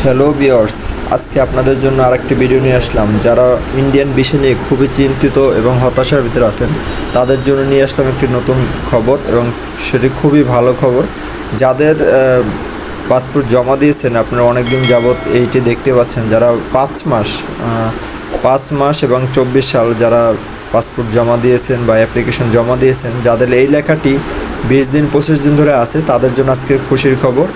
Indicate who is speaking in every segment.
Speaker 1: Hello viewers, আজকে আপনাদের জন্য আরেকটি ভিডিও নিয়ে আসলাম। যারা ইন্ডিয়ান ভিসা নিয়ে খুবই চিন্তিত এবং হতাশার ভিতরে আছেন তাদের জন্য নিয়ে আসলাম একটি নতুন খবর, এবং সেটি খুবই ভালো খবর। যাদের পাসপোর্ট জমা দিয়েছেন, আপনারা অনেক দিন যাবৎ এইটি দেখতে পাচ্ছেন, যারা 5 মাস এবং 24 সাল যারা পাসপোর্ট জমা দিয়েছেন বা অ্যাপ্লিকেশন জমা দিয়েছেন, যাদের এই লেখাটি 20 দিন 25 দিন ধরে আছে, তাদের জন্য আজকের খুশির খবর।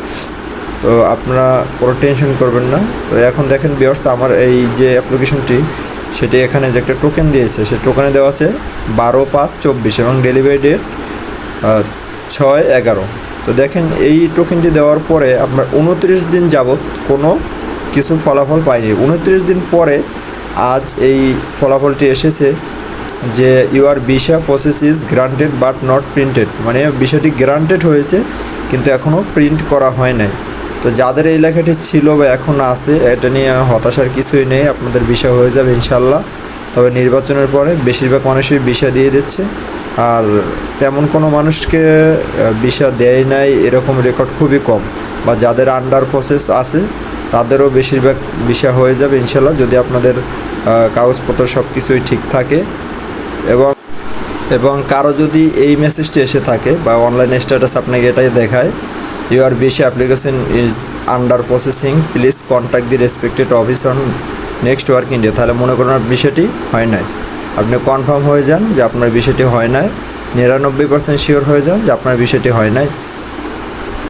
Speaker 1: তো আপনারা কোনো টেনশন করবেন না। তো এখন দেখেন ভিউয়ার্স, আমার এই যে অ্যাপ্লিকেশনটি, সেটি এখানে যে একটা টোকেন দিয়েছে, সেই টোকেনে দেওয়া আছে 12/5/24 এবং ডেলিভারি ডেট 6/11। তো দেখেন, এই টোকেনটি দেওয়ার পরে আপনার 29 দিন যাবৎ কোনো কিছু ফলাফল পাইনি। 29 দিন পরে আজ এই ফলাফলটি এসেছে যে your visa process is granted but not printed, মানে বিষয়টি গ্রান্টেড হয়েছে কিন্তু এখনও প্রিন্ট করা হয় নাই। তো যাদের এই লেখাটি ছিল বা এখন আছে, এটা নিয়ে হতাশার কিছুই নেই, আপনাদের ভিসা হয়ে যাবে ইনশাল্লাহ। তবে নির্বাচনের পরে বেশিরভাগ মানুষই ভিসা দিয়ে দিচ্ছে, আর তেমন কোনো মানুষকে ভিসা দেয় নাই এরকম রেকর্ড খুবই কম, বা যাদের আন্ডার প্রসেস আছে তাদেরও বেশিরভাগ ভিসা হয়ে যাবে ইনশাল্লাহ, যদি আপনাদের কাগজপত্র সব কিছুই ঠিক থাকে। এবং কারো যদি এই মেসেজটি এসে থাকে বা অনলাইন স্ট্যাটাস আপনাকে এটাই দেখায়, your visa application is under processing, please contact the respected office on next working day, তাহলে মনে করেন বিষয়টি হয় নাই। আপনি কনফার্ম হয়ে যান যে আপনার বিষয়টি হয় নাই, 99% শিওর হয়ে যান যে আপনার বিষয়টি হয় নাই।